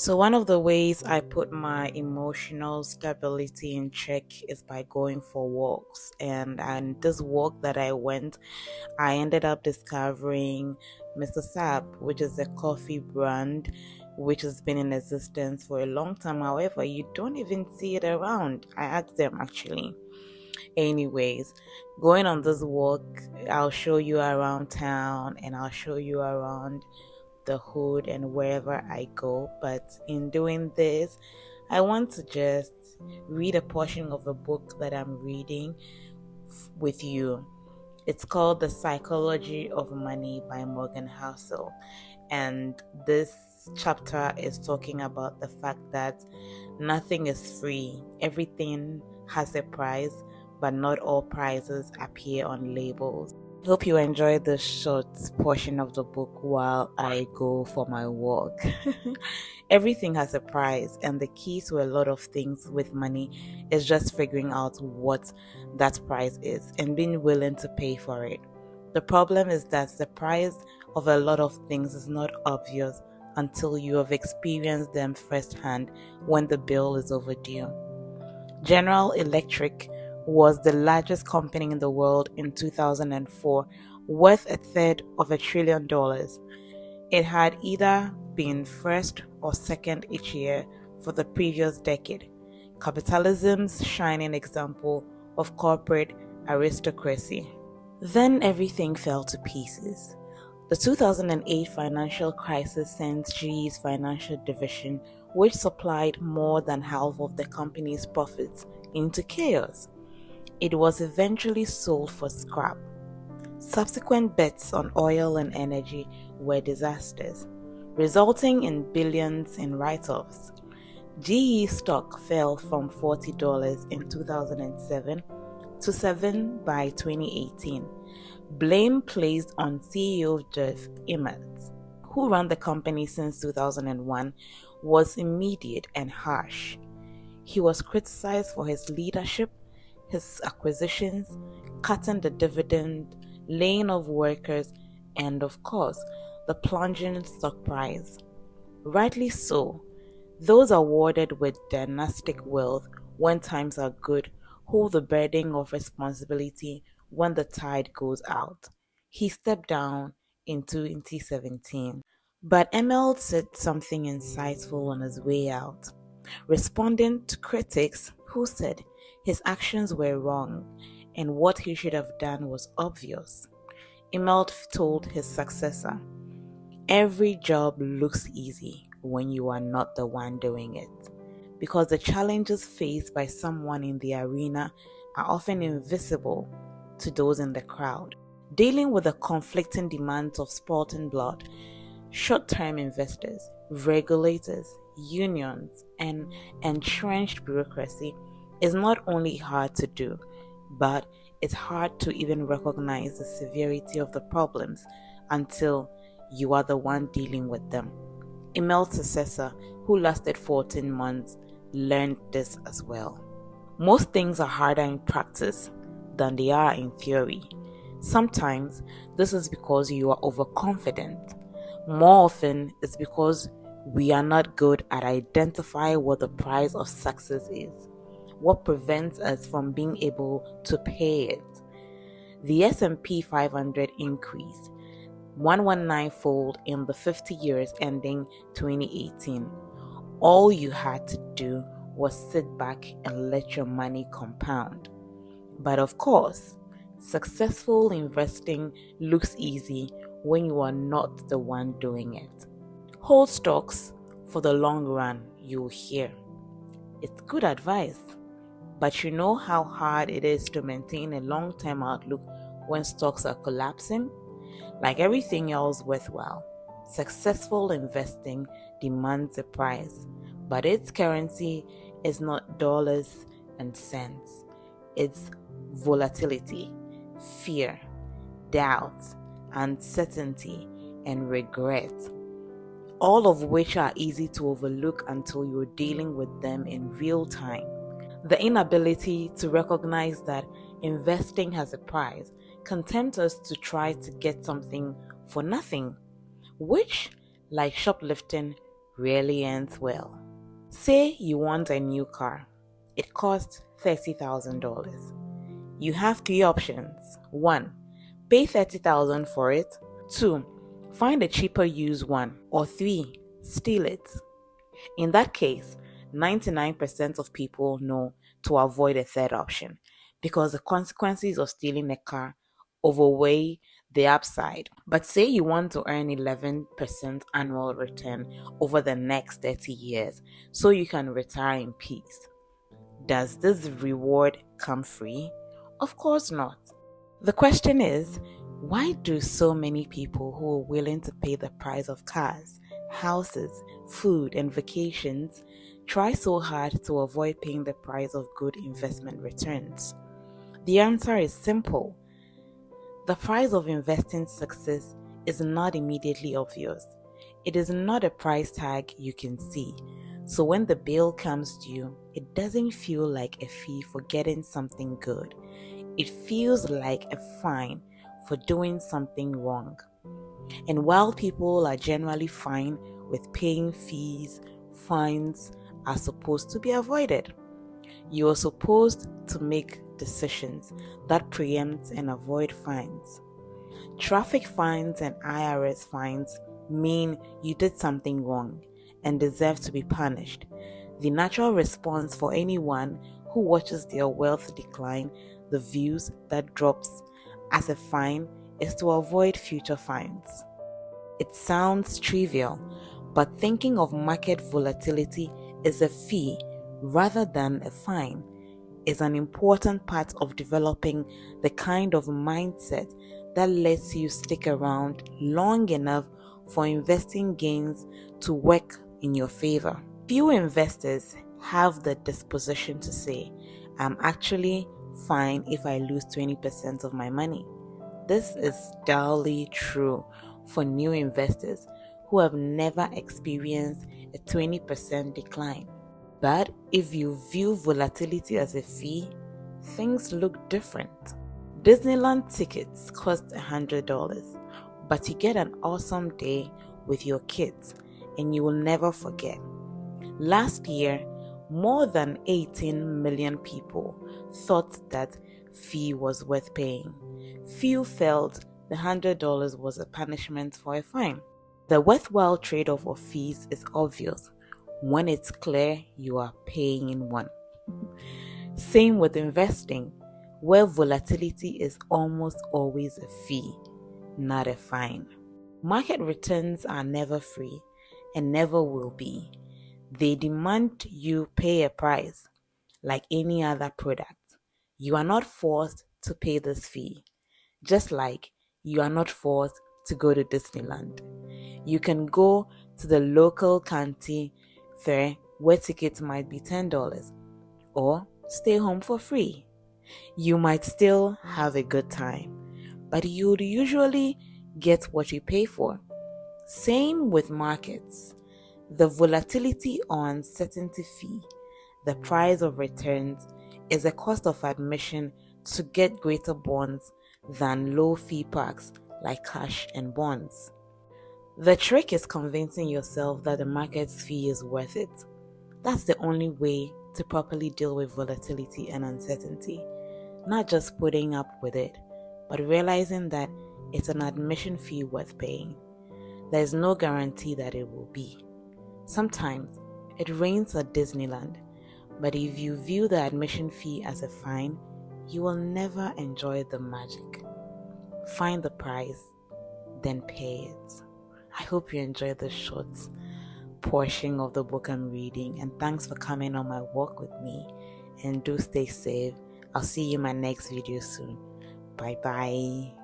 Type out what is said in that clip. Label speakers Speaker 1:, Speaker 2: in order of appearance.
Speaker 1: So, one of the ways I put my emotional stability in check is by going for walks. And this walk that I went, I ended up discovering Mr. Sap, which is a coffee brand which has been in existence for a long time. However, you don't even see it around. I asked them actually. Anyways, going on this walk, I'll show you around town and I'll show you around the hood and wherever I go. But in doing this, I want to just read a portion of a book that I'm reading with you. It's called The Psychology of Money by Morgan Housel. And this chapter is talking about the fact that nothing is free. Everything has a price, but not all prices appear on labels. Hope you enjoy this short portion of the book while I go for my walk. Everything has a price, and the key to a lot of things with money is just figuring out what that price is and being willing to pay for it. The problem is that the price of a lot of things is not obvious until you have experienced them firsthand when the bill is overdue. General Electric was the largest company in the world in 2004, worth a third of $1 trillion. It had either been first or second each year for the previous decade. Capitalism's shining example of corporate aristocracy. Then everything fell to pieces. The 2008 financial crisis sent GE's financial division, which supplied more than half of the company's profits, into chaos. It was eventually sold for scrap. Subsequent bets on oil and energy were disasters, resulting in billions in write-offs. GE stock fell from $40 in 2007 to $7 by 2018. Blame placed on CEO Jeff Immert, who ran the company since 2001, was immediate and harsh. He was criticized for his leadership, his acquisitions, cutting the dividend, laying off workers, and of course, the plunging stock price. Rightly so, those awarded with dynastic wealth when times are good hold the burden of responsibility when the tide goes out. He stepped down in 2017. But Emil said something insightful on his way out, responding to critics who said his actions were wrong and what he should have done was obvious. Emil told his successor, "Every job looks easy when you are not the one doing it, because the challenges faced by someone in the arena are often invisible to those in the crowd." Dealing with the conflicting demands of sporting blood, short-term investors, regulators, unions, and entrenched bureaucracy is not only hard to do, but it's hard to even recognize the severity of the problems until you are the one dealing with them. Emil's successor, who lasted 14 months, learned this as well. Most things are harder in practice than they are in theory. Sometimes this is because you are overconfident. More often, it's because we are not good at identifying what the price of success is, what prevents us from being able to pay it. The S&P 500 increased 119-fold in the 50 years ending 2018. All you had to do was sit back and let your money compound. But of course, successful investing looks easy when you are not the one doing it. Hold stocks for the long run, you'll hear. It's good advice, but you know how hard it is to maintain a long-term outlook when stocks are collapsing? Like everything else worthwhile, successful investing demands a price, but its currency is not dollars and cents. It's volatility, fear, doubt, uncertainty, and regret, all of which are easy to overlook until you're dealing with them in real time. The inability to recognize that investing has a price can tempt us to try to get something for nothing, which, like shoplifting, rarely ends well. Say you want a new car. It costs $30,000. You have three options. 1. Pay $30,000 for it. 2. Find a cheaper used one. Or 3. Steal it. In that case, 99% of people know to avoid a third option because the consequences of stealing a car overweigh the upside. But say you want to earn 11% annual return over the next 30 years so you can retire in peace. Does this reward come free? Of course not. The question is, why do so many people who are willing to pay the price of cars, houses, food, and vacations try so hard to avoid paying the price of good investment returns? The answer is simple. The price of investing success is not immediately obvious. It is not a price tag you can see. So when the bill comes due, it doesn't feel like a fee for getting something good. It feels like a fine for doing something wrong. And while people are generally fine with paying fees, fines are supposed to be avoided. You are supposed to make decisions that preempt and avoid fines. Traffic fines and IRS fines mean you did something wrong and deserve to be punished. The natural response for anyone who watches their wealth decline, the views that drops as a fine, is to avoid future fines. It sounds trivial, but thinking of market volatility as a fee rather than a fine is an important part of developing the kind of mindset that lets you stick around long enough for investing gains to work in your favor. Few investors have the disposition to say, I'm actually fine if I lose 20% of my money. This is duly true for new investors who have never experienced a 20% decline. But if you view volatility as a fee, things look different. Disneyland tickets cost $100, but you get an awesome day with your kids and you will never forget. Last year, more than 18 million people thought that fee was worth paying. Few felt the $100 was a punishment for a fine. The worthwhile trade-off of fees is obvious when it's clear you are paying one. Same with investing, where volatility is almost always a fee, not a fine. Market returns are never free and never will be. They demand you pay a price, like any other product. You are not forced to pay this fee, just like you are not forced to go to Disneyland. You can go to the local county fair where tickets might be $10 or stay home for free. You might still have a good time, but you would usually get what you pay for. Same with markets. The volatility or uncertainty fee, the price of returns, is a cost of admission to get greater bonds than low fee perks like cash and bonds. The trick is convincing yourself that the market's fee is worth it. That's the only way to properly deal with volatility and uncertainty. Not just putting up with it, but realizing that it's an admission fee worth paying. There's no guarantee that it will be. Sometimes it rains at Disneyland, but if you view the admission fee as a fine, you will never enjoy the magic. Find the price, then pay it. I hope you enjoyed this short portion of the book I'm reading, and thanks for coming on my walk with me. And do stay safe. I'll see you in my next video soon. Bye bye.